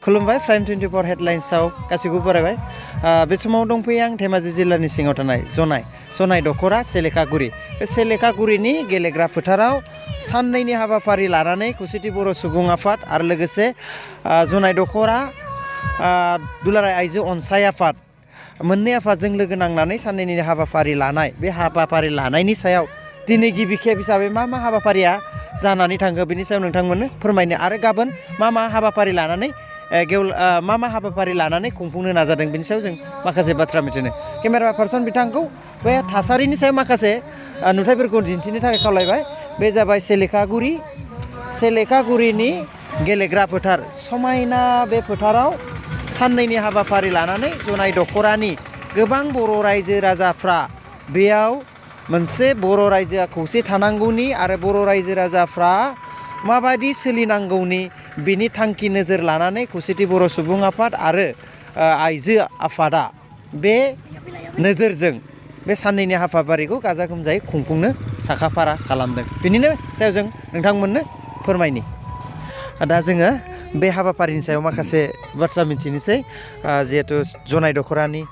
खुलुमबाय प्राइम 24 हेडलाइन्सआव गासैखौबो बरायबाय बे समाव दंफैयो आं धेमाजि जिल्लानि सिङाव थानाय जनाय दख'रा सेलेखागुरि बे सेलेखागुरिनि गेलेग्रा फोथाराव साननैनि हाबाफारि लानानै खौसेथि बर' सुबुं आफाद आरो लोगोसे जनाय दख'रा दुलाराय आइजो अनसाय आफाद मोननै आफादजों लोगो नांनानै साननैनि हाबाफारि लानाय बे हाबाफारि लानायनि सायाव दिनै गिबि खेब हिसाबै मा हाबाफारिया जानानै थांखो बेनि सायाव नोंथांमोननो फोरमायनो आरो गाबोन मा हाबाफारि लानानै मा हाबाफारि लानानै खुंफुंनो नाजादों बेनि सायाव जों माखासे बाथ्रा मिथिनो केमेरा पार्सन बिथांखौ बे थासारिनि सायाव माखासे नुथायफोरखौ दिन्थिनो थाखाय खावलायबाय बे जाबाय सेलेखागुरिनि गेलेग्रा फोथार समायना बे फोथाराव साननैनि हाबाफारि लानानै जनाय दख'रानि गोबां बर' रायजो राजाफ्रा बेयाव मोनसे बर' रायजोआ खौसे थानांगौनि आरो बर' रायजो राजाफ्रा माबायदि सोलिनांगौनि बिनि थांखि नोजोर लानानै खौसेथि बर' सुबुं आफाद आरो आइजो आफादा बे नोजोरजों बे साननैनि हाबाफारिखौ गाजा गोमजायै खुंफुंनो साखाफारा खालामदों बेनिनो सायाव जों नोंथांमोननो फोरमायनि दा जोङो बे हाबाफारिनि सायाव माखासे बाथ्रा मिथिनोसै जिहेथु जनाय दख'रानि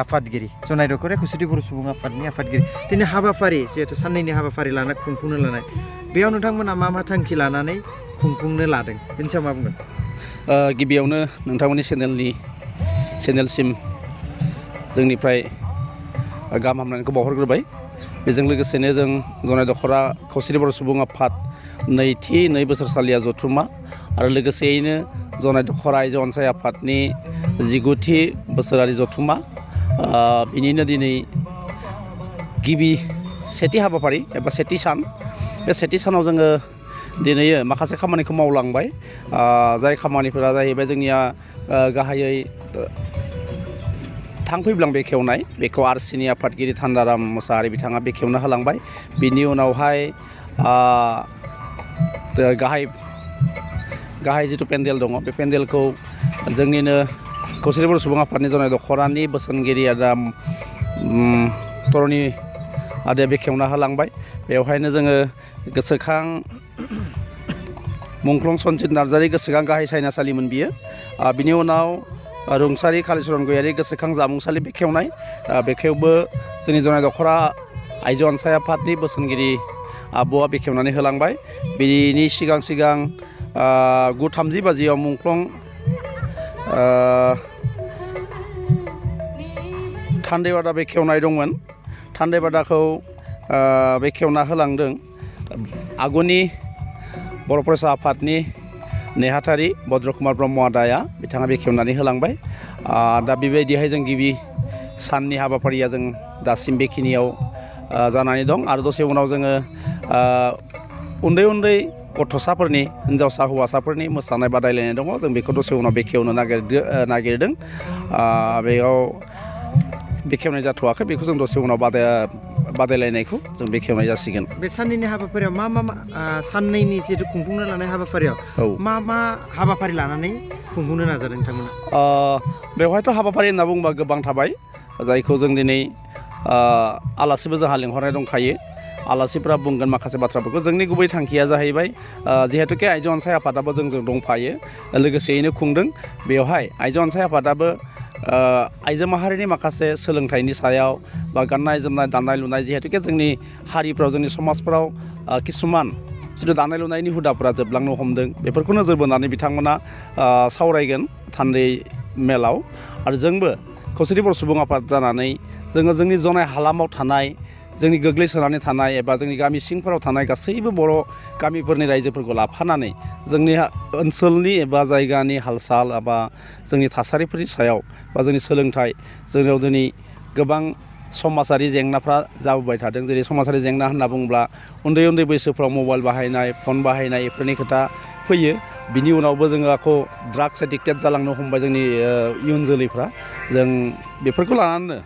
आफादगिरि जनाय दख'रा खौसेथि बर' सुबुं आफादनि आफादगिरि दिनै हाबाफारि जिहेथु साननैनि हाबाफारि लाना खुंफुंनो लानाय बेयाव नोंथांमोना मा थांखि लानानै खुंफुंनो लादों बेनि सायाव मा बुंगोन गिबियावनो नोंथांमोननि चेनेलसिम जोंनिफ्राय गाहाम हामलायनायखौ बावहरग्रोबाय बेजों लोगोसेनो जों जनाय दख'रा खौसेथि बर' सुबुं आफाद नै बोसोरसालिया जथुम्मा आरो लोगोसेयैनो जनाय दख'रा आइजो अनसाय आफादनि 19थि बोसोरारि जथुम्मा बिनिनो दिनै गिबि सेथि हाबाफारि एबा सेथि सान बे सेथि सानाव जोङो दिनै माखासे खामानिखौ मावलांबाय जाय खामानिफोरा जाहैबाय जोंनिया गाहायै थांफैब्लां बेखेवनाय बेखौ आरसिनि आफादगिरि थान्दाराम मोसाहारि बिथाङा बेखेवना होलांबाय बिनि उनावहाय गाहाय जिथु पेन्डेल दङ बे पेन्डेलखौ जोंनिनो खौसेथि बर' सुबुं आफादनि जनाय दख'रानि बोसोनगिरि आदा तरनि आदाया बेखेवना होलांबाय बेवहायनो जोङो गोसोखां मुंख्लं सनजित नार्जारि गोसोखां गाहाय सायनासालिमोन बियो बिनि उनाव रुंसारि कालिचरन गयारि गोसोखां जामुंसालि बेखेवनाय बेखेवबो जोंनि जनाय दख'रा आइजो अनसाय आफादनि बोसोनगिरि आब'आ बेखेवनानै होलांबाय बिनि सिगां 9:30 बाजियाव मुंख्लं थान्दैबादा बेखेवनाय दंमोन थान्दैबादाखौ बेखेवना होलांदों आगुनि बर' फरायसा आफादनि नेहाथारि भद्र कुमार ब्रह्म आदाया बिथाङा बेखेवनानै होलांबाय दा बेबायदिहाय जों गिबि साननि हाबाफारिया जों दासिम बेखिनियाव जानानै दं आरो दसे उनाव जोङो उन्दै गथ'साफोरनि हिन्जावसा हौवासाफोरनि मोसानाय बादायलायनाय दङ जों बेखौ दसे उनाव बेखेवनो नागिरदों बेयाव बेखेवनाय जाथ'वाखै बेखौ जों दसे उनाव बादायलायनायखौ जों बेखेवनाय जासिगोन बे साननैनि हाबाफारियाव मा साननैनि जिहेतु खुंफुंनो लानाय हाबाफारियाव मा हाबाफारि लानानै खुंफुंनो नाजादों नोंथांमोना बेवहायथ' हाबाफारि होनना बुङोबा गोबां थाबाय जायखौ जों दिनै आलासिबो जोंहा लेंहरनाय दंखायो आलासिफ्रा बुंगोन माखासे बाथ्राफोरखौ जोंनि गुबै थांखिया जाहैबाय जिहेतुके आइजो अनसाय आफादाबो जोंजों दंफायो लोगोसेयैनो खुंदों बेवहाय आइजो अनसाय आफादाबो आइजो माहारिनि माखासे सोलोंथाइनि सायाव बा गाननाय जोमनाय दानाय लुनाय जिहेतुके जोंनि हारिफ्राव जोंनि समाजफ्राव किसुमान जिथु दानाय लुनायनि हुदाफोरा जोबलांनो हमदों बेफोरखौ नोजोर बोनानै बिथांमोना सावरायगोन थान्दै मेलाव आरो जोंबो खौसेथि बर' सुबुं आफाद जानानै जोङो जोंनि जनाय हालामाव थानाय जोंनि गोग्लैसोनानै थानाय एबा जोंनि गामि सिंफोराव थानाय गासैबो बर' गामिफोरनि रायजोफोरखौ लाफानानै जोंनि ओनसोलनि एबा जायगानि हाल-साल एबा जोंनि थासारिफोरनि सायाव बा जोंनि सोलोंथाइ जोंनियाव दिनै गोबां समाजारि जेंनाफ्रा जाबोबाय थादों जेरै समाजारि जेंना होनना बुङोब्ला उन्दै बैसोफ्राव मबाइल बाहायनाय फन बाहायनाय बेफोरनि खोथा फैयो बिनि उनावबो जोङो आखौ ड्राग्स एडिक्टेड जालांनो हमबाय जोंनि इयुन जोलैफ्रा जों बेफोरखौ लानानैनो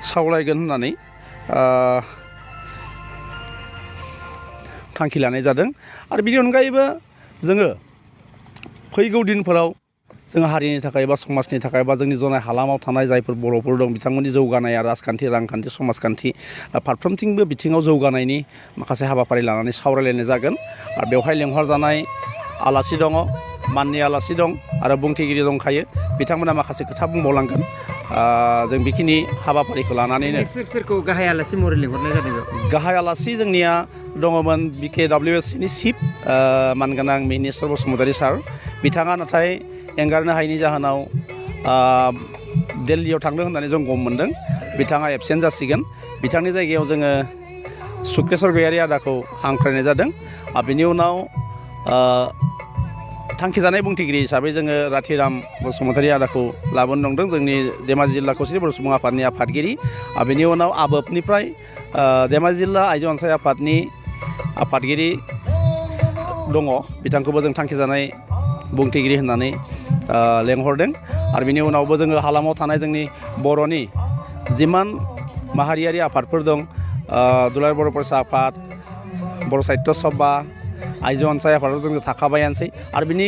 सावरायगोन होननानै थांखि लानाय जादों आरो बिनि अनगायैबो जोङो फैगौ दिनफोराव जों हारिनि थाखाय बा समाजनि थाखाय बा जोंनि जनाय हालामाव थानाय जायफोर बर'फोर दं बिथांमोननि जौगानाय राजखान्थि रांखान्थि समाजखान्थि फारफ्रोमथिंबो बिथिङाव जौगानायनि माखासे हाबाफारि लानानै सावरायलायनाय जागोन आरो बेवहाय लेंहरजानाय आलासि दङ माननि आलासि दं आरो बुंथिगिरि दंखायो बिथांमोना माखासे खोथा बुंबावलांगोन जों बेखिनि हाबाफारिखौ लानानैनो सोर सोरखौ गाहाय आलासि महरै लिंहरनाय जादों बेयाव? गाहाय आलासि जोंनिया दङमोन BKWSनि चिफ मानगोनां मिनिस्टार बसुमतारी सार बिथाङा नाथाय एंगारनो हायैनि जाहोनाव दिल्लीयाव थांदों होननानै जों गम मोनदों बिथाङा एबसेन्ट जासिगोन बिथांनि जायगायाव जोङो सुक्रेस्वर गयारि आदाखौ हांख्रायनाय जादों बिनि उनाव थांखिजानाय बुंथिगिरि हिसाबै जोङो राथिराम बसुमतारी आदाखौ लाबोनो नंदों जोंनि धेमाजि जिल्ला खौसेथि बर' सुबुं आफादनि आफादगिरि बिनि उनाव आबवफनिफ्राय धेमाजि जिल्ला आइजो अनसाय आफादनि आफादगिरि दङ बिथांखौबो जों थांखिजानाय बुंथिगिरि होननानै लेंहरदों आरो बिनि उनावबो जोङो हालामाव थानाय जोंनि बर'नि जिमान माहारियारि आफादफोर दं दुलाराय बर' फरायसा आफाद बर' साहित्य सभा आइजो अनसाय आफादाव जोङो थाखाबायानोसै आरो बिनि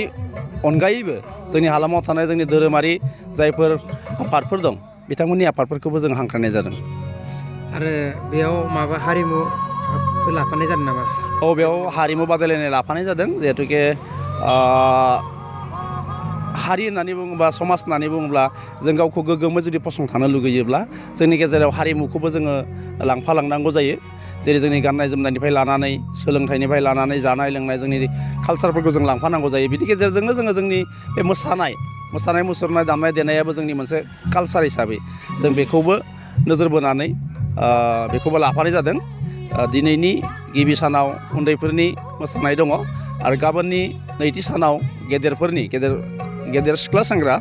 अनगायैबो जोंनि हालामाव थानाय जोंनि धोरोमारि जायफोर आफादफोर दं बिथांमोननि आफादफोरखौबो जों हांख्रायनाय जादों। आरो बेयाव माबा हारिमु लाफानाय जादों नामा? बेयाव हारिमु बादायलायनाय लाफानाय जादों जिहेतुके हारि होननानै बुङोब्ला समाज होननानै बुङोब्ला जों गावखौ गोग्गोमै जुदि फसंथानो लुगैयोब्ला जोंनि गेजेराव हारिमुखौबो जोङो लांफालांनांगौ जायो जेरै जोंनि गाननाय जोमनायनिफ्राय लानानै सोलोंथाइनिफ्राय लानानै जानाय लोंनाय जोंनि कालसारफोरखौ जों लांफानांगौ जायो बिनि गेजेरजोंनो जोङो जोंनि बे मोसानाय मुसुरनाय दामनाय देनायाबो जोंनि मोनसे कालसार हिसाबै जों बेखौबो नोजोर बोनानै बेखौबो लाफानाय जादों दिनैनि गिबि सानाव उन्दैफोरनि मोसानाय दङ आरो गाबोननि नैथि सानाव गेदेर सिख्ला सेंग्रा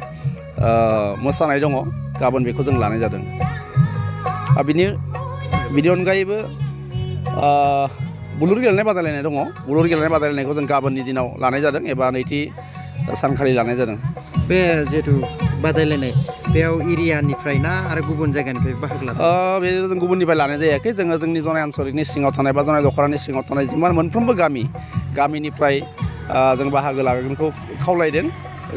मोसानाय दङ गाबोन बेखौ जों लानाय जादों बिनि अनगायैबो बुलुर गेलेनाय बादायलायनाय दङ बुलुर गेलेनाय बादायलायनायखौ जों गाबोननि दिनाव लानाय जादों एबा नैथि सानखालि लानाय जादों। बे जिहेथु बादायलायनाय बेयाव एरियानिफ्राय ना आरो गुबुन जायगानिफ्राय बाहागो लादों? बे जों गुबुननिफ्राय लानाय जायाखै जोङो जोंनि जनाय आन्सलिकनि सिङाव थानाय बा जनाय दख'रानि सिङाव थानाय जिमान मोनफ्रोमबो गामिनिफ्राय जों बाहागो लागोनखौ खावलायदों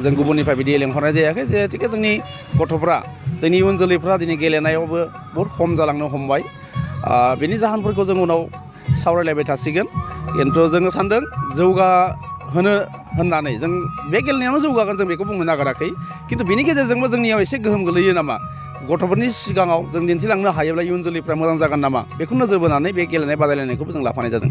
जों गुबुननिफ्राय बिदि लेंहरनाय जायाखै जिहेतुके जोंनि गथ'फ्रा जोंनि इयुन जोलैफ्रा दिनै गेलेनायावबो बहुद खम जालांनो हमबाय बेनि जाहोनफोरखौ जों उनाव सावरायलायबाय थासिगोन खिन्थु जोङो सानदों जौगाहोनो होननानै जों बे गेलेनायावनो जौगागोन जों बेखौ बुंनो नागिराखै खिन्थु बेनि गेजेरजोंबो जोंनियाव एसे गोहोम गोलैयो नामा गथ'फोरनि सिगाङाव जों दिन्थिलांनो हायोब्ला इयुन जोलैफ्रा मोजां जागोन नामा बेखौ नोजोर बोनानै बे गेलेनाय बादायलायनायखौबो जों लाफानाय जादों।